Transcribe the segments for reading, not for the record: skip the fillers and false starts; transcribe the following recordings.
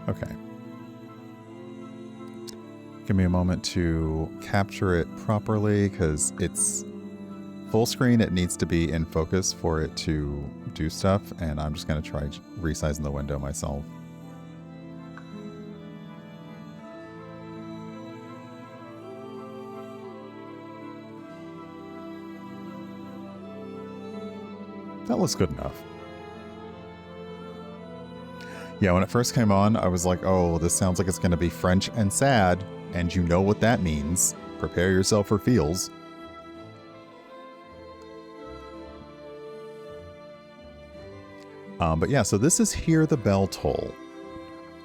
Okay. Give me a moment to capture it properly because it's full screen. It needs to be in focus for it to do stuff, and I'm just going to try resizing the window myself. That looks good enough. Yeah, when it first came on, I was like, oh, this sounds like it's going to be French and sad, and you know what that means. Prepare yourself for feels. But yeah, so this is Hear the Bell Toll,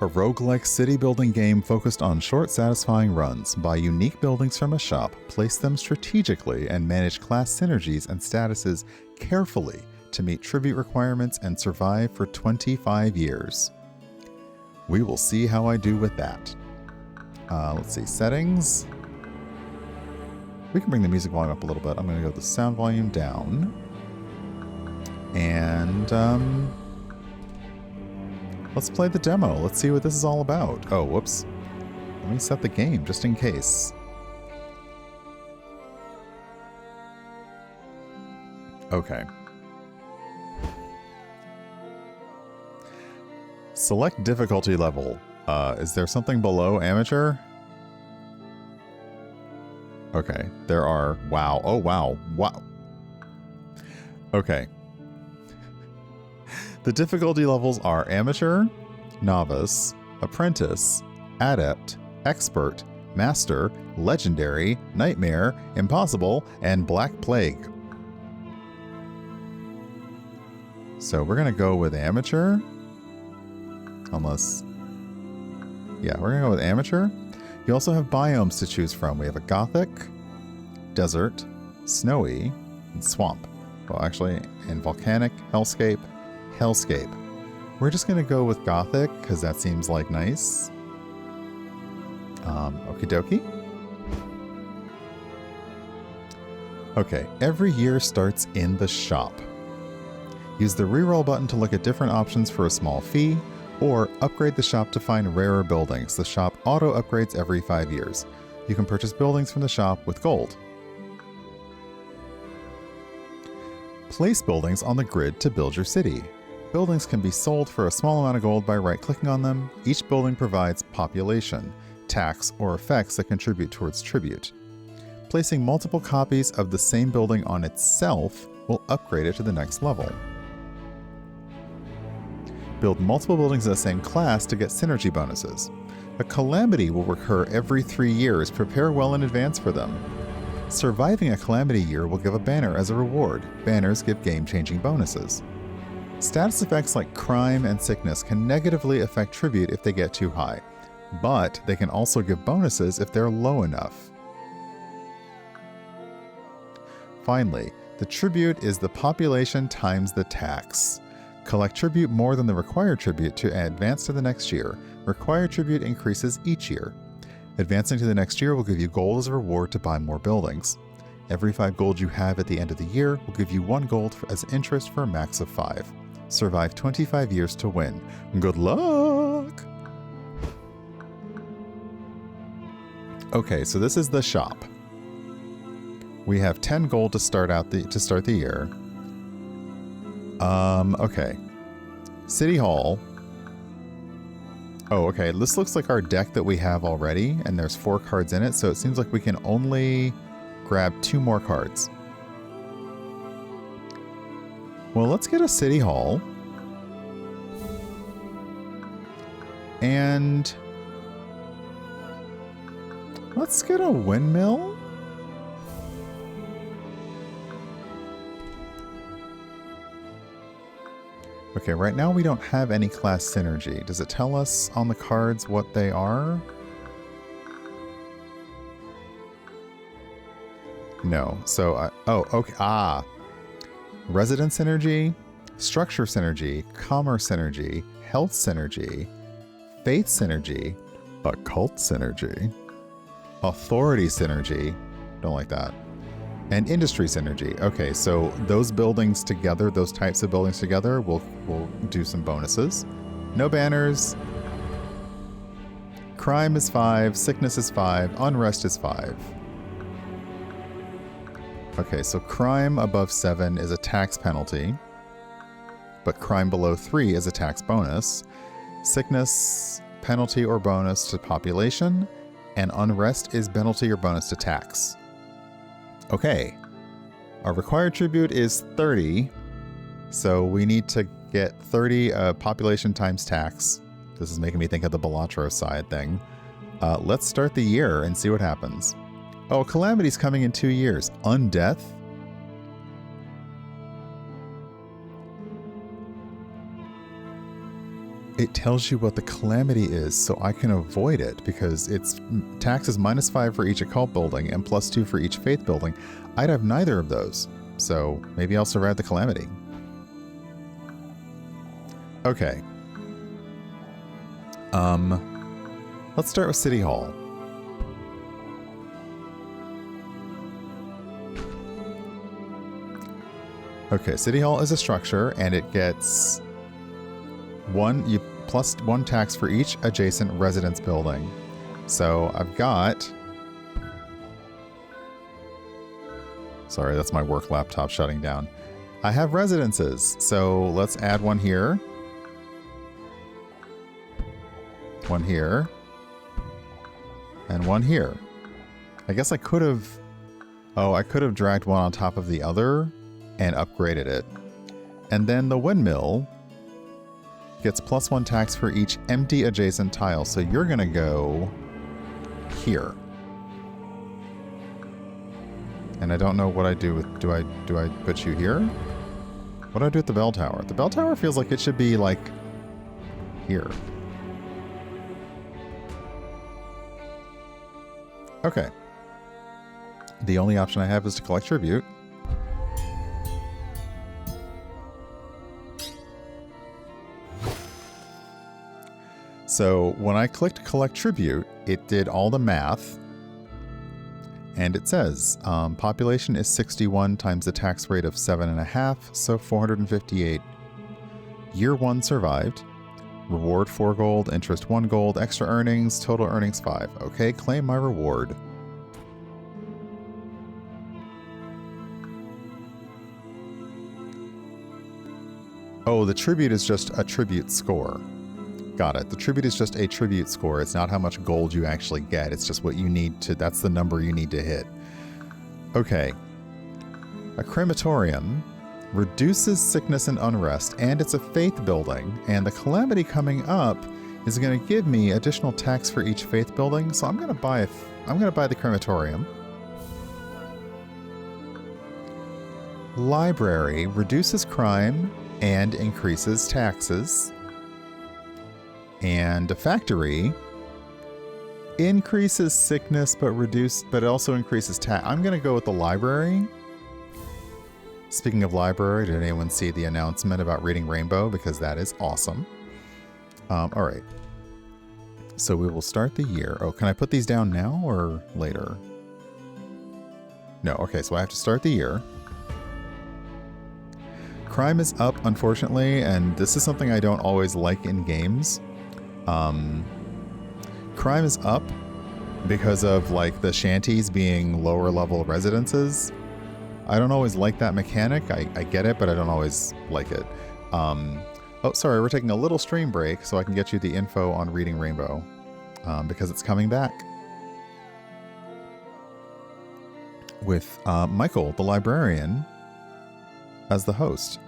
a roguelike city building game focused on short, satisfying runs. Buy unique buildings from a shop, place them strategically, and manage class synergies and statuses carefully to meet tribute requirements and survive for 25 years. We will see how I do with that. Let's see, settings. We can bring the music volume up a little bit. I'm going to go the sound volume down. And let's play the demo. Let's see what this is all about. Oh, whoops. Let me set the game just in case. Okay. Select difficulty level. Is there something below amateur? Okay, there are. Wow. Oh, wow. Wow. Okay. The difficulty levels are amateur, novice, apprentice, adept, expert, master, legendary, nightmare, impossible, and black plague. So we're going to go with amateur. Unless... yeah, we're going to go with amateur. You also have biomes to choose from. We have a gothic, desert, snowy, and swamp. Well, actually, and volcanic, hellscape, hellscape. We're just going to go with gothic because that seems like nice. Okie dokie. Okay, every year starts in the shop. Use the reroll button to look at different options for a small fee, or upgrade the shop to find rarer buildings. The shop auto upgrades every 5 years. You can purchase buildings from the shop with gold. Place buildings on the grid to build your city. Buildings can be sold for a small amount of gold by right-clicking on them. Each building provides population, tax, or effects that contribute towards tribute. Placing multiple copies of the same building on itself will upgrade it to the next level. Build multiple buildings in the same class to get synergy bonuses. A calamity will recur every 3 years. Prepare well in advance for them. Surviving a calamity year will give a banner as a reward. Banners give game-changing bonuses. Status effects like crime and sickness can negatively affect tribute if they get too high, but they can also give bonuses if they're low enough. Finally, the tribute is the population times the tax. Collect tribute more than the required tribute to advance to the next year. Required tribute increases each year. Advancing to the next year will give you gold as a reward to buy more buildings. Every 5 gold you have at the end of the year will give you 1 gold as interest for a max of 5. Survive 25 years to win. Good luck! Okay, so this is the shop. We have 10 gold to start the year. Okay. City Hall. Oh, okay. This looks like our deck that we have already, and there's 4 cards in it, so it seems like we can only grab 2 more cards. Well, let's get a City Hall. And let's get a windmill. Okay, right now we don't have any class synergy. Does it tell us on the cards what they are? No. So, oh, okay. Residence synergy, structure synergy, commerce synergy, health synergy, faith synergy, occult synergy, authority synergy. Don't like that. And industry synergy. Okay, so those buildings together, those types of buildings together, will do some bonuses. No banners. crime is 5, sickness is 5, unrest is 5. Okay, so crime above 7 is a tax penalty, but crime below 3 is a tax bonus. Sickness, penalty or bonus to population, and unrest is penalty or bonus to tax. Okay, our required tribute is 30, so we need to get 30 population times tax. This is making me think of the Balatro side thing. Let's start the year and see what happens. Oh, Calamity's coming in 2 years. Undeath? It tells you what the Calamity is, so I can avoid it, because it's taxes -5 for each occult building and +2 for each faith building. I'd have neither of those, so maybe I'll survive the Calamity. Okay. Let's start with City Hall. Okay, City Hall is a structure, and it gets +1 tax for each adjacent residence building. So I've got... Sorry, that's my work laptop shutting down. I have residences, so let's add one here. One here. And one here. I guess I could have... Oh, I could have dragged one on top of the other and upgraded it. And then the windmill gets +1 tax for each empty adjacent tile. So you're gonna go here. And I don't know what I do with... Do I put you here? What do I do with the bell tower? The bell tower feels like it should be, like, here. Okay. The only option I have is to collect tribute. So when I clicked collect tribute, it did all the math. And it says population is 61 times the tax rate of 7.5, so 458. Year 1 survived. Reward 4 gold, interest 1 gold, extra earnings, total earnings 5. Okay, claim my reward. Oh, the tribute is just a tribute score. Got it. The tribute is just a tribute score. It's not how much gold you actually get. It's just what you need to... That's the number you need to hit. Okay. A crematorium reduces sickness and unrest, and it's a faith building. And the calamity coming up is going to give me additional tax for each faith building. So I'm going to buy the crematorium. Library reduces crime and increases taxes. And a factory increases sickness, but it also increases tax. I'm gonna go with the library. Speaking of library, did anyone see the announcement about Reading Rainbow? Because that is awesome. All right. So we will start the year. Oh, can I put these down now or later? No. Okay, so I have to start the year. Crime is up, unfortunately, and this is something I don't always like in games. Crime is up because of, like, the shanties being lower level residences. I don't always like that mechanic. I get it, but I don't always like it. Oh, sorry, we're taking a little stream break so I can get you the info on Reading Rainbow, because it's coming back. With Michael, the librarian, as the host.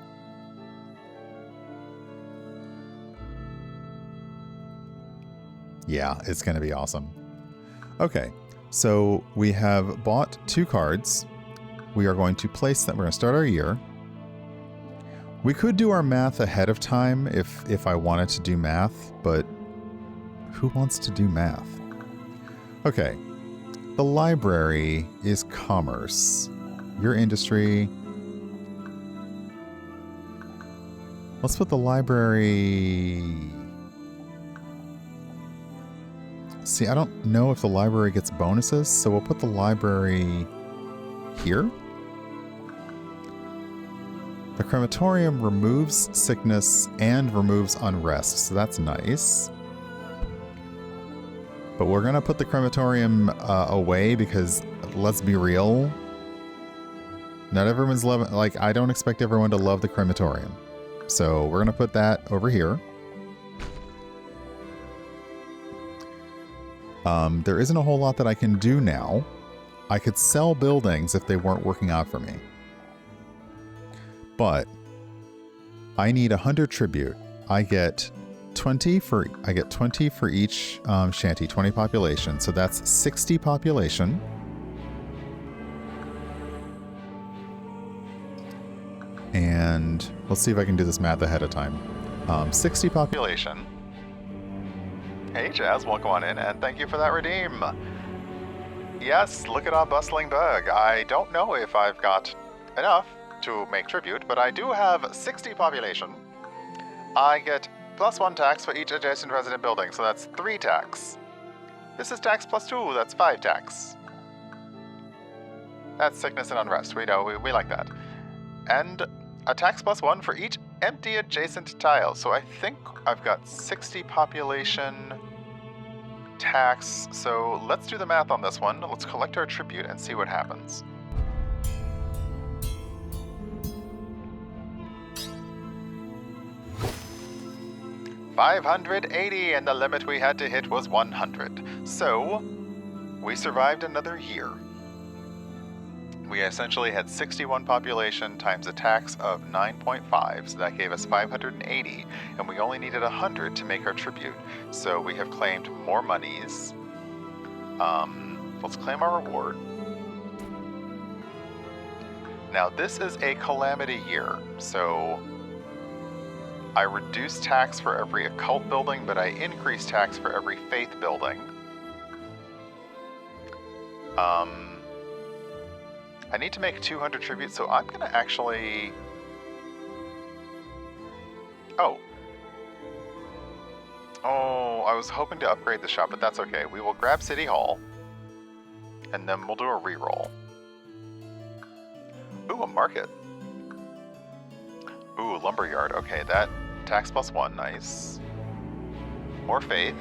Yeah, it's going to be awesome. Okay, so we have bought 2 cards. We are going to place them. We're going to start our year. We could do our math ahead of time if I wanted to do math, but who wants to do math? Okay, the library is commerce. Your industry. Let's put the library... See, I don't know if the library gets bonuses, so we'll put the library here. The crematorium removes sickness and removes unrest, so that's nice. But we're going to put the crematorium away because, let's be real, not everyone's loving... Like, I don't expect everyone to love the crematorium. So we're going to put that over here. There isn't a whole lot that I can do now. I could sell buildings if they weren't working out for me. But I need 100 tribute. I get 20 for each shanty, 20 population. So that's 60 population. And let's see if I can do this math ahead of time. 60 population. Hey Jazz, welcome on in, and thank you for that redeem. Yes, look at our bustling burg. I don't know if I've got enough to make tribute, but I do have 60 population. I get +1 tax for each adjacent resident building, so that's 3 tax. This is tax +2, that's 5 tax. That's sickness and unrest, we know, we like that. And a tax +1 for each empty adjacent tile, so I think I've got 60 population tax, so let's do the math on this one. Let's collect our tribute and see what happens. $580, and the limit we had to hit was 100. So, we survived another year. We essentially had 61 population times a tax of 9.5, so that gave us 580, and we only needed 100 to make our tribute. So we have claimed more monies. Let's claim our reward. Now this is a calamity year, so I reduce tax for every occult building, but I increase tax for every faith building. I need to make 200 tribute, so I'm going to actually... Oh, I was hoping to upgrade the shop, but that's okay. We will grab City Hall, and then we'll do a reroll. Ooh, a market. Ooh, lumberyard. Okay, that tax +1, nice. More faith.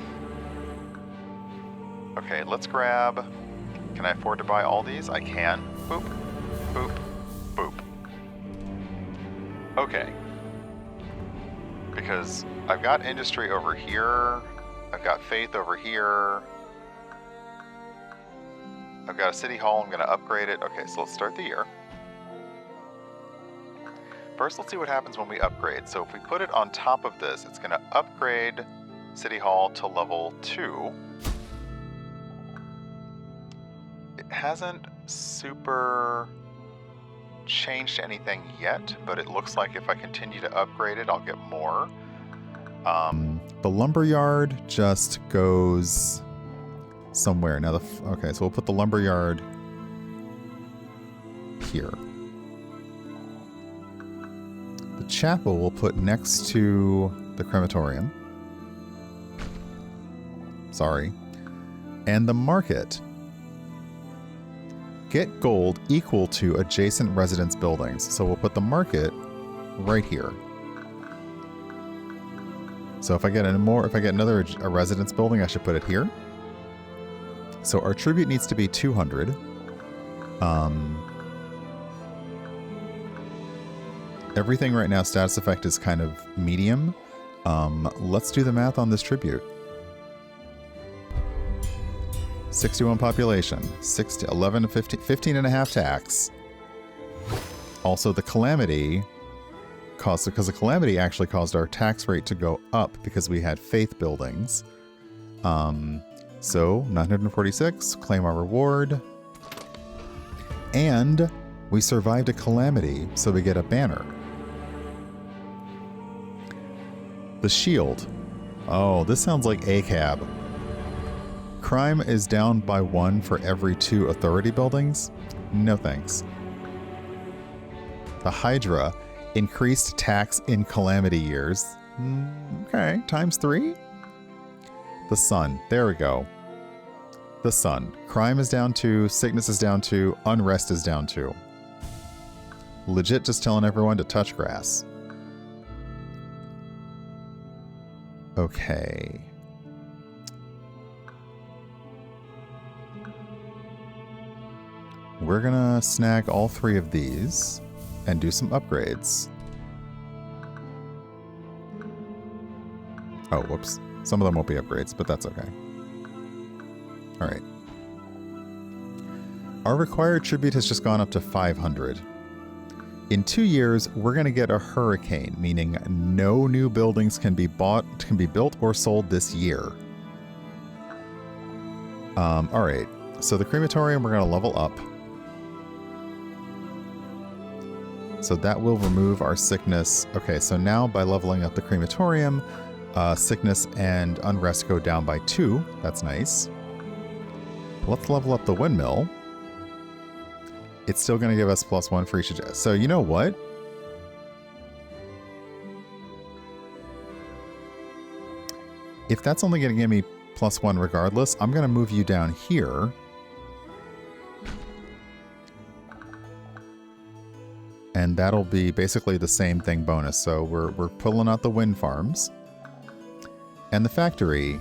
Okay, let's grab... Can I afford to buy all these? I can. Boop, boop, boop. Okay. Because I've got industry over here. I've got faith over here. I've got a city hall. I'm going to upgrade it. Okay, so let's start the year. First, let's see what happens when we upgrade. So if we put it on top of this, it's going to upgrade City Hall to level 2. It hasn't super changed anything yet, but it looks like if I continue to upgrade it, I'll get more. The lumberyard just goes somewhere. Now, okay, so we'll put the lumberyard here. The chapel we'll put next to the crematorium. Sorry. And the market. Get gold equal to adjacent residence buildings. So we'll put the market right here. So if I get another residence building, I should put it here. So our tribute needs to be 200. Everything right now, status effect is kind of medium. Let's do the math on this tribute. 61 population, 11 to 15 and a half tax. Also the calamity caused, because the calamity actually caused our tax rate to go up because we had faith buildings. So 946, claim our reward. And we survived a calamity, so we get a banner. The shield. Oh, this sounds like ACAB. Crime is down by 1 for every 2 authority buildings? No thanks. The Hydra. Increased tax in calamity years. Okay, times 3? The Sun. There we go. The Sun. Crime is down 2, sickness is down 2, unrest is down 2. Legit just telling everyone to touch grass. Okay. we're gonna snag all 3 of these and do some upgrades. Oh, whoops. Some of them won't be upgrades, but that's okay. All right. Our required tribute has just gone up to 500. In 2 years, we're going to get a hurricane, meaning no new buildings can be built or sold this year. All right. So the crematorium, we're going to level up. So that will remove our sickness. Okay, so now by leveling up the crematorium, sickness and unrest go down by 2. That's nice. Let's level up the windmill. It's still going to give us +1 for each adjust. So you know what? If that's only going to give me +1 regardless, I'm going to move you down here. And that'll be basically the same thing bonus. So we're pulling out the wind farms. And the factory,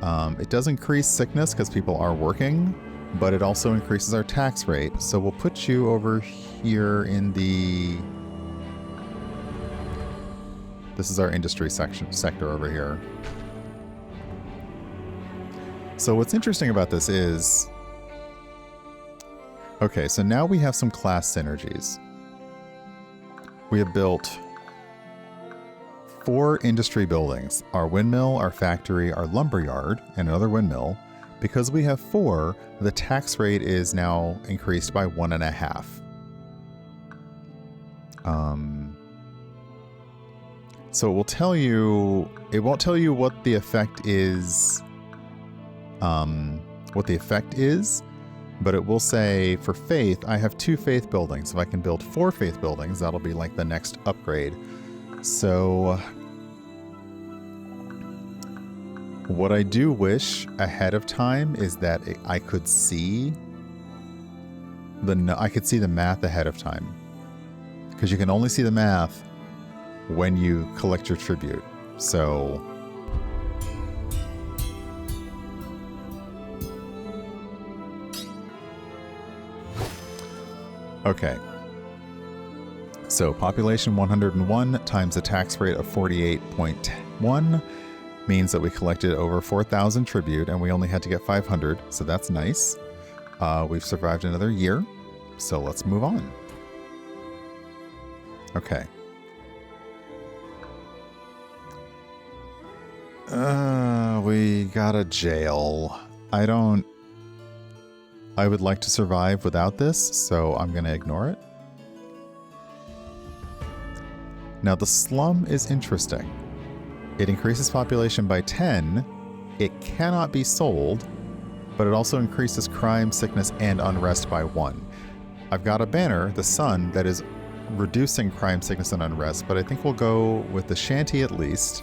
it does increase sickness because people are working, but it also increases our tax rate. So we'll put you over here in the... This is our industry sector over here. So what's interesting about this is... Okay, so now we have some class synergies. We have built 4 industry buildings, our windmill, our factory, our lumberyard, and another windmill. Because we have 4, the tax rate is now increased by 1.5. So it will tell you, it won't tell you what the effect is, but it will say for faith, I have 2 faith buildings. If I can build 4 faith buildings, that'll be like the next upgrade. So what I do wish ahead of time is that I could see the math ahead of time, because you can only see the math when you collect your tribute. So okay. So population 101 times a tax rate of 48.1 means that we collected over 4,000 tribute and we only had to get 500. So that's nice. We've survived another year. So let's move on. Okay. We got a jail. I would like to survive without this, so I'm going to ignore it. Now the slum is interesting. It increases population by 10. It cannot be sold, but it also increases crime, sickness, and unrest by 1. I've got a banner, the sun, that is reducing crime, sickness, and unrest, but I think we'll go with the shanty at least,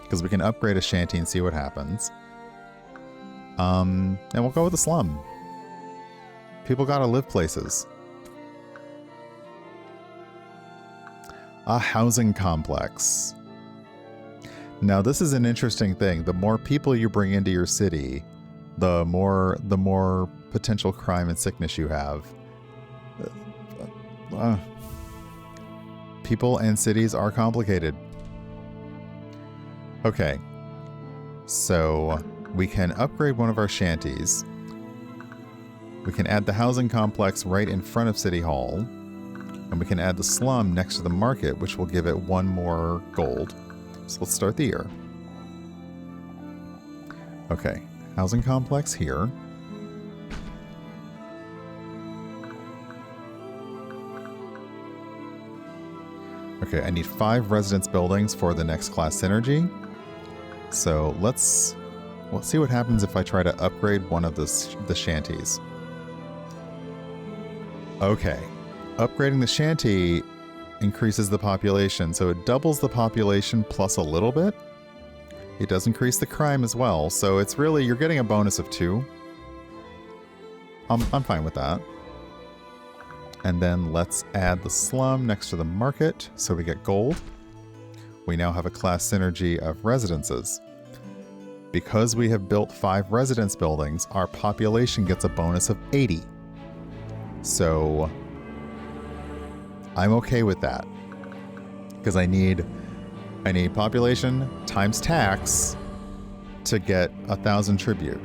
because we can upgrade a shanty and see what happens. And we'll go with the slum. People gotta live places. A housing complex. Now this is an interesting thing. The more people you bring into your city, the more potential crime and sickness you have. People and cities are complicated. Okay, so we can upgrade one of our shanties. We can add the housing complex right in front of City Hall. And we can add the slum next to the market, which will give it 1 more gold. So let's start the year. Okay, housing complex here. Okay, I need 5 residence buildings for the next class synergy. So let's see what happens if I try to upgrade one of the shanties. Okay, upgrading the shanty increases the population, so it doubles the population plus a little bit. It does increase the crime as well, so it's really, you're getting a bonus of 2. I'm fine with that. And then let's add the slum next to the market, so we get gold. We now have a class synergy of residences. Because we have built 5 residence buildings, our population gets a bonus of 80. So I'm okay with that. Because I need population times tax to get 1,000 tribute.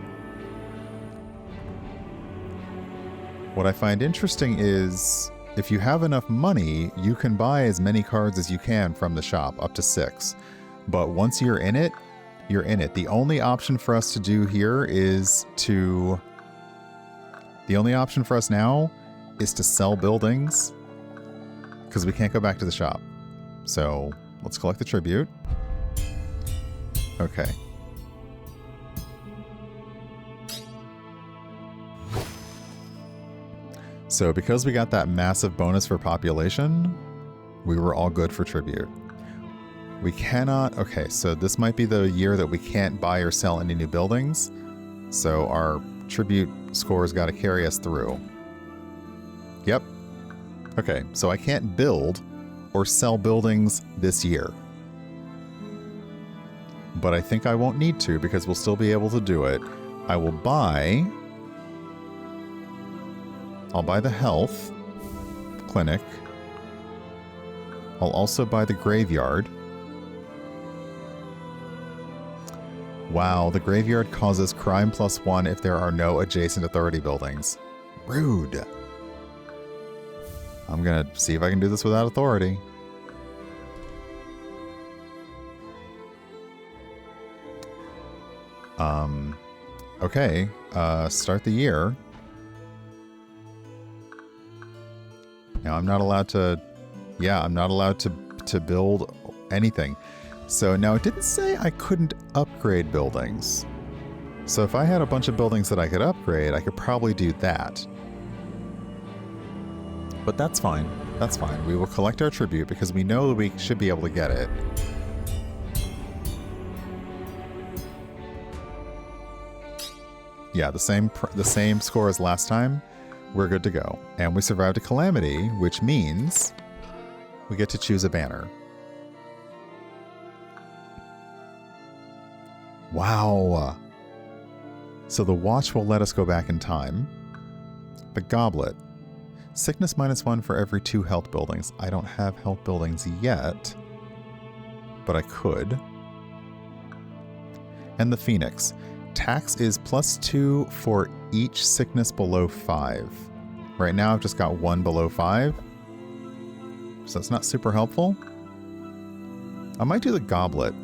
What I find interesting is if you have enough money, you can buy as many cards as you can from the shop, up to 6. But once you're in it, you're in it. The only option for us to do here is to... The only option for us now is to sell buildings because we can't go back to the shop. So let's collect the tribute. Okay. So because we got that massive bonus for population, we were all good for tribute. We cannot... Okay, so this might be the year that we can't buy or sell any new buildings. So our tribute scores got to carry us through. Yep. Okay, so I can't build or sell buildings this year. But I think I won't need to because we'll still be able to do it. I will buy... I'll buy the health clinic. I'll also buy the graveyard. Wow, the graveyard causes crime +1 if there are no adjacent authority buildings. Rude. I'm gonna see if I can do this without authority. Okay, start the year. Now I'm not allowed to, yeah, I'm not allowed to build anything. So now it didn't say I couldn't upgrade buildings. So if I had a bunch of buildings that I could upgrade, I could probably do that. But that's fine. That's fine. We will collect our tribute because we know that we should be able to get it. Yeah, the same score as last time. We're good to go. And we survived a calamity, which means we get to choose a banner. Wow. So the watch will let us go back in time. The goblet. Sickness -1 for every 2 health buildings. I don't have health buildings yet, but I could. And the phoenix. Tax is +2 for each sickness below 5. Right now I've just got 1 below 5. So that's not super helpful. I might do the goblet.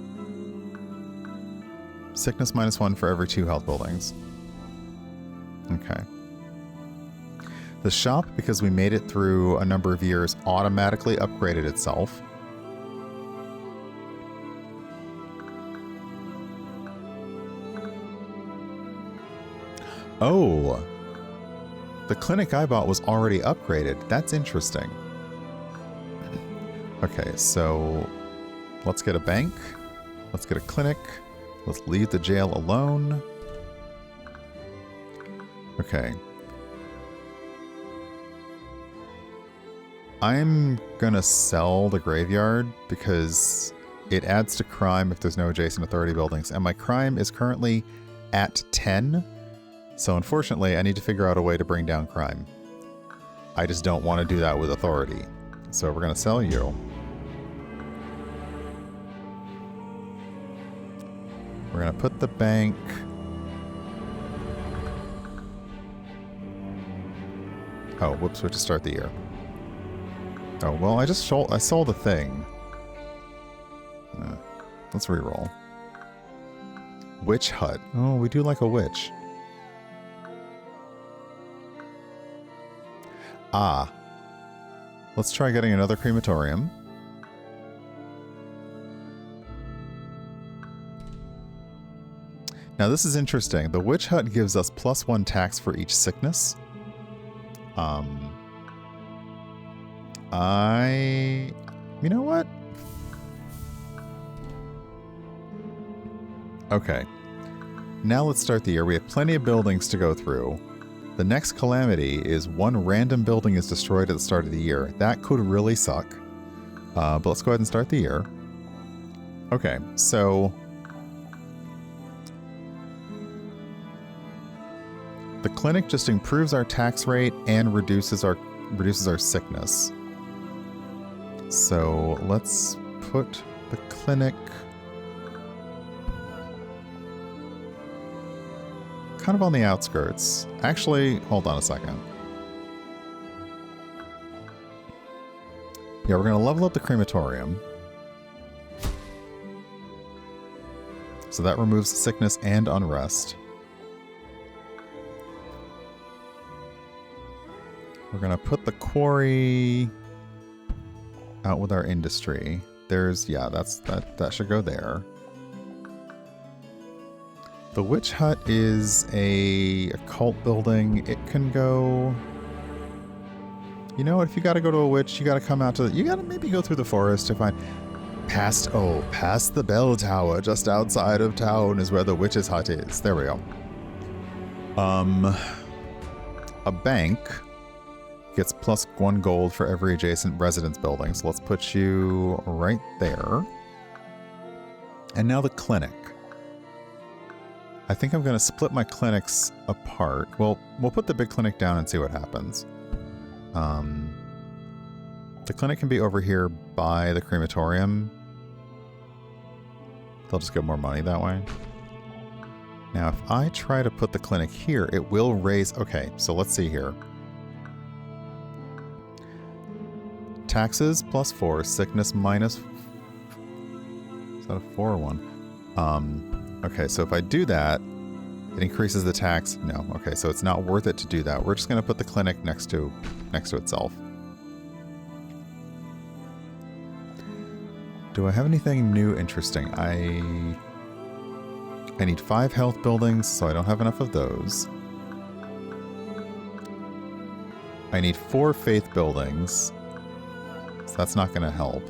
Sickness -1 for every 2 health buildings. Okay. The shop, because we made it through a number of years, automatically upgraded itself. Oh! The clinic I bought was already upgraded. That's interesting. Okay, so let's get a bank. Let's get a clinic. Let's leave the jail alone. Okay. I'm gonna sell the graveyard because it adds to crime if there's no adjacent authority buildings. And my crime is currently at 10. So unfortunately, I need to figure out a way to bring down crime. I just don't want to do that with authority. So we're gonna sell you. We're going to put the bank... Oh, whoops, we have to start the year. Oh, well, I sold a thing. Let's reroll. Witch hut. Oh, we do like a witch. Ah. Let's try getting another crematorium. Now this is interesting. The witch hut gives us +1 tax for each sickness. You know what? Okay. Now let's start the year. We have plenty of buildings to go through. The next calamity is 1 random building is destroyed at the start of the year. That could really suck. But let's go ahead and start the year. Okay, so... The clinic just improves our tax rate and reduces our sickness. So let's put the clinic kind of on the outskirts. Actually, hold on a second. Yeah, we're going to level up the crematorium. So that removes sickness and unrest. We're going to put the quarry out with our industry. There's, yeah, that should go there. The witch hut is a cult building. It can go... You know what? If you got to go to a witch, you got to come out to... You got to maybe go through the forest to find... Past the bell tower just outside of town is where the witch's hut is. There we go. A bank gets +1 gold for every adjacent residence building. So let's put you right there. And now the clinic. I think I'm going to split my clinics apart. Well, we'll put the big clinic down and see what happens. The clinic can be over here by the crematorium. They'll just get more money that way. Now, if I try to put the clinic here, it will raise... Okay, so let's see here. Taxes +4, sickness minus... Is that a 4 or 1? Okay, so if I do that, it increases the tax. No, okay, so it's not worth it to do that. We're just going to put the clinic next to itself. Do I have anything new interesting? I need 5 health buildings, so I don't have enough of those. I need 4 faith buildings, so that's not going to help.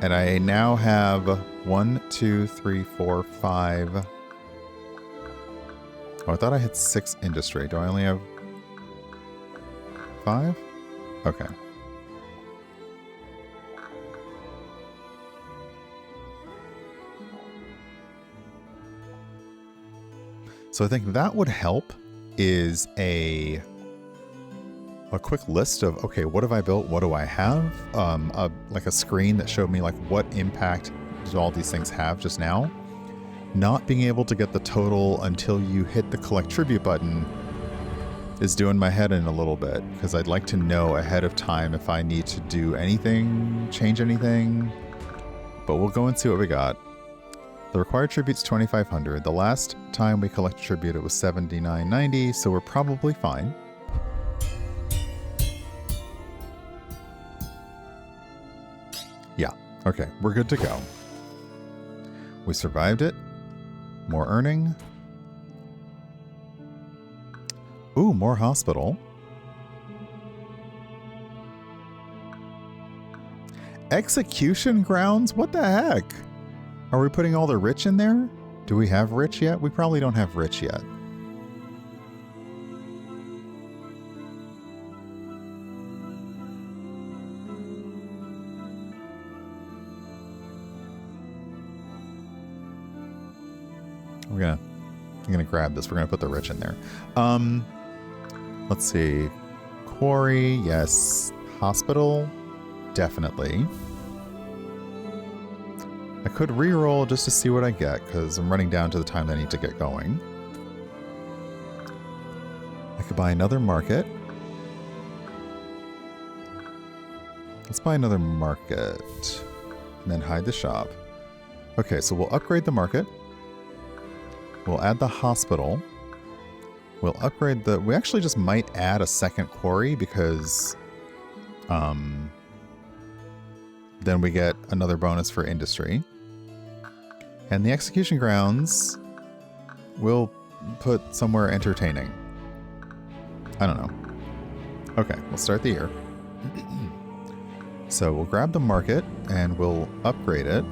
And I now have 1, 2, 3, 4, 5. Oh, I thought I had 6 industry. Do I only have 5? Okay. So I think that would help is a quick list of, okay, what have I built? What do I have? Like a screen that showed me like what impact do all these things have just now. Not being able to get the total until you hit the collect tribute button is doing my head in a little bit, because I'd like to know ahead of time if I need to do anything, change anything. But we'll go and see what we got. The required tribute's 2,500. The last time we collected tribute, it was 79.90, so we're probably fine. Yeah, okay, we're good to go. We survived it. More earning. Ooh, more hospital. Execution grounds? What the heck? Are we putting all the rich in there? Do we have rich yet? We probably don't have rich yet. I'm gonna grab this. We're gonna put the rich in there. Let's see. Quarry, yes. Hospital, definitely. I could reroll just to see what I get, because I'm running down to the time that I need to get going. I could buy another market. Let's buy another market. And then hide the shop. Okay, so we'll upgrade the market. We'll add the hospital. We'll upgrade the... We actually just might add a second quarry, because... then we get another bonus for industry. And the execution grounds we'll put somewhere entertaining. I don't know. Okay, we'll start the year. So we'll grab the market and we'll upgrade it.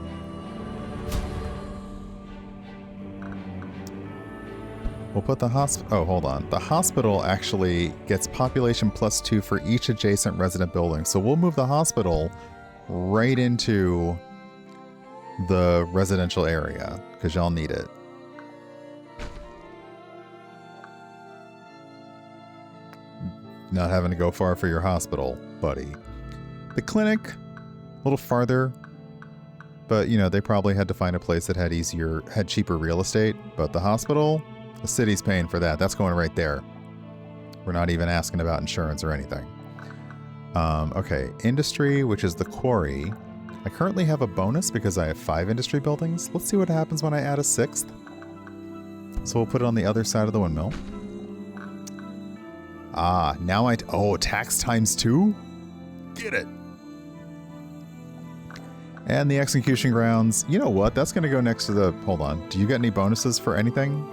We'll put the hospital... Oh, hold on. The hospital actually gets population +2 for each adjacent resident building. So we'll move the hospital right into the residential area, because y'all need it. Not having to go far for your hospital, buddy. The clinic, a little farther. But, you know, they probably had to find a place that had cheaper real estate. But the hospital, the city's paying for that. That's going right there. We're not even asking about insurance or anything. Okay, industry, which is the quarry. I currently have a bonus because I have 5 industry buildings. Let's see what happens when I add a 6th. So we'll put it on the other side of the windmill. Ah, now oh, tax times 2? Get it. And the execution grounds, you know what? That's going to go next to the... Hold on. Do you get any bonuses for anything?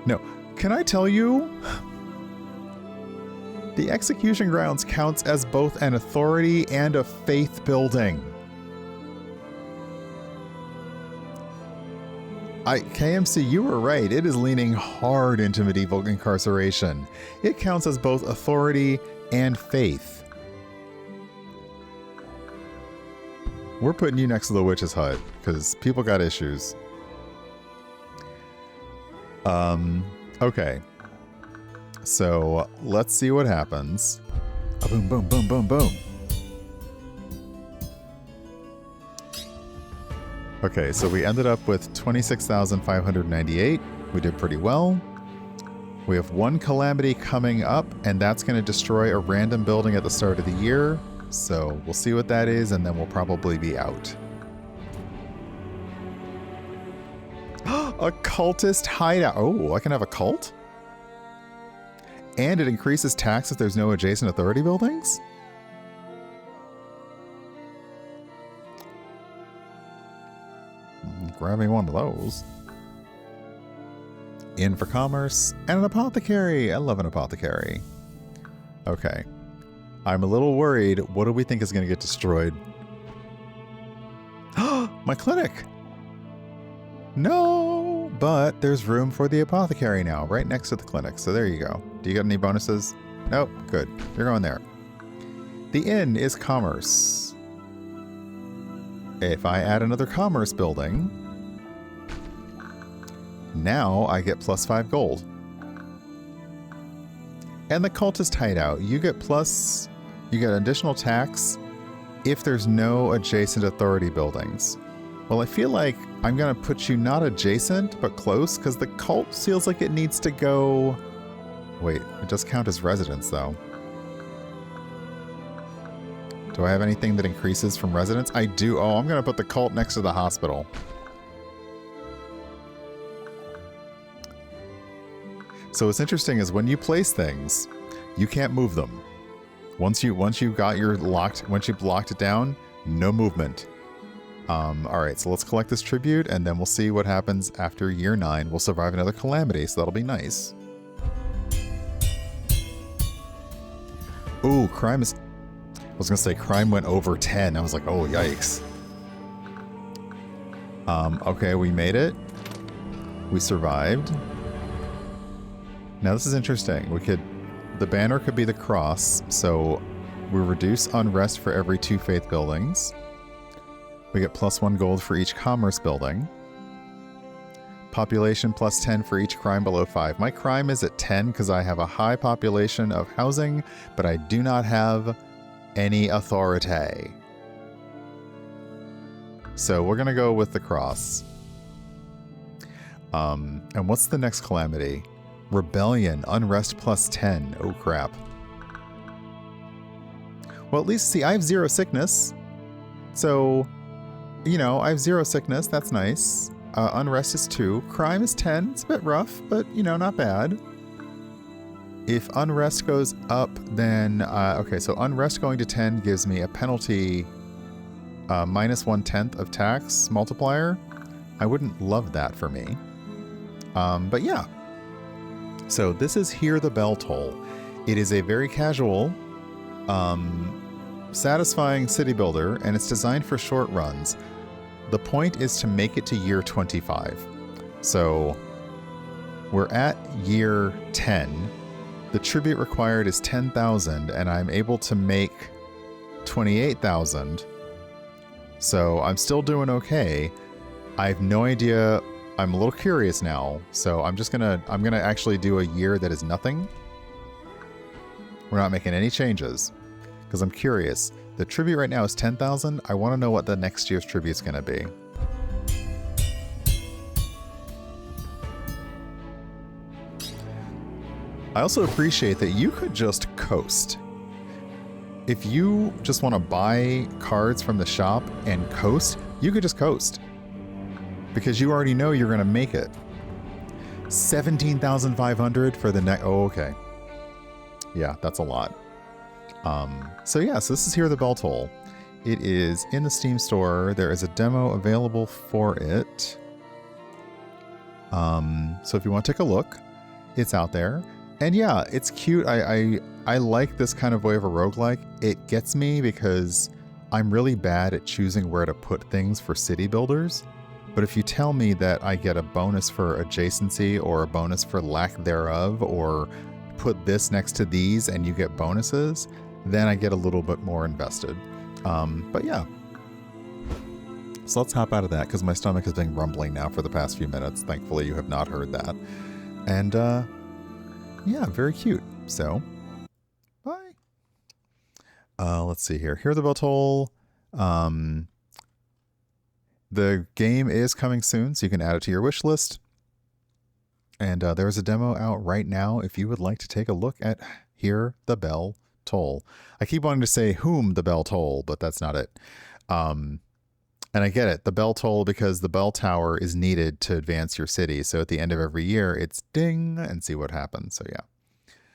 No. Can I tell you? The execution grounds counts as both an authority and a faith building. KMC, you were right. It is leaning hard into medieval incarceration. It counts as both authority and faith. We're putting you next to the witch's hut, because people got issues. Okay. So, let's see what happens. Boom, boom, boom, boom, boom. Okay, so we ended up with 26,598. We did pretty well. We have 1 calamity coming up, and that's going to destroy a random building at the start of the year. So we'll see what that is, and then we'll probably be out. A cultist hideout. Oh, I can have a cult? And it increases tax if there's no adjacent authority buildings? Grab me one of those. In for commerce. And an apothecary. I love an apothecary. Okay. I'm a little worried. What do we think is going to get destroyed? My clinic! No! But there's room for the apothecary now, right next to the clinic. So there you go. Do you get any bonuses? Nope. Good. You're going there. The inn is commerce. If I add another commerce building, now I get +5 gold. And the cultist hideout, you get additional tax if there's no adjacent authority buildings. Well, I feel like I'm going to put you not adjacent, but close, because the cult feels like it needs to go... Wait, it does count as residence, though. Do I have anything that increases from residence? I do. Oh, I'm going to put the cult next to the hospital. So what's interesting is when you place things, you can't move them. Once you've locked it down, no movement. All right, so let's collect this tribute, and then we'll see what happens after year 9. We'll survive another calamity, so that'll be nice. Ooh, crime is... I was gonna say crime went over 10. I was like, oh, yikes. Okay, we made it. We survived. Now this is interesting. The banner could be the cross, so we reduce unrest for every 2 faith buildings. We get +1 gold for each commerce building. Population +10 for each crime below 5. My crime is at 10 because I have a high population of housing, but I do not have any authority. So we're going to go with the cross. And what's the next calamity? Rebellion, unrest +10. Oh, crap. Well, at least, see, I have 0 sickness. So, you know, I have 0 sickness. That's nice. Unrest is 2. Crime is 10. It's a bit rough, but, you know, not bad. If unrest goes up, then... okay, so unrest going to 10 gives me a penalty -1/10 of tax multiplier. I wouldn't love that for me. But yeah. So this is Hear the Bell Toll. It is a very casual, satisfying city builder, and it's designed for short runs. The point is to make it to year 25. So we're at year 10. The tribute required is 10,000, and I'm able to make 28,000. So I'm still doing okay. I have no idea. I'm a little curious now, so I'm gonna actually do a year that is nothing. We're not making any changes because I'm curious. The tribute right now is 10,000. I want to know what the next year's tribute is going to be. I also appreciate that you could just coast. If you just want to buy cards from the shop and coast, you could just coast. Because you already know you're going to make it. 17,500 for the next... Oh, okay. Yeah, that's a lot. So this is Hear the Bell Toll. It is in the Steam store. There is a demo available for it. So if you want to take a look, it's out there. And yeah, it's cute. I like this kind of way of a roguelike. It gets me because I'm really bad at choosing where to put things for city builders. But if you tell me that I get a bonus for adjacency or a bonus for lack thereof, or put this next to these and you get bonuses, then I get a little bit more invested. But yeah. So let's hop out of that because my stomach has been rumbling now for the past few minutes. Thankfully, you have not heard that. And yeah, very cute. So, bye. Let's see here. Hear the Bell Toll. The game is coming soon, so you can add it to your wish list. And there's a demo out right now if you would like to take a look at Hear the Bell Toll. I keep wanting to say whom the bell toll, but that's not it. And I get it, the bell toll, because the bell tower is needed to advance your city. So at the end of every year, it's ding and see what happens. So yeah.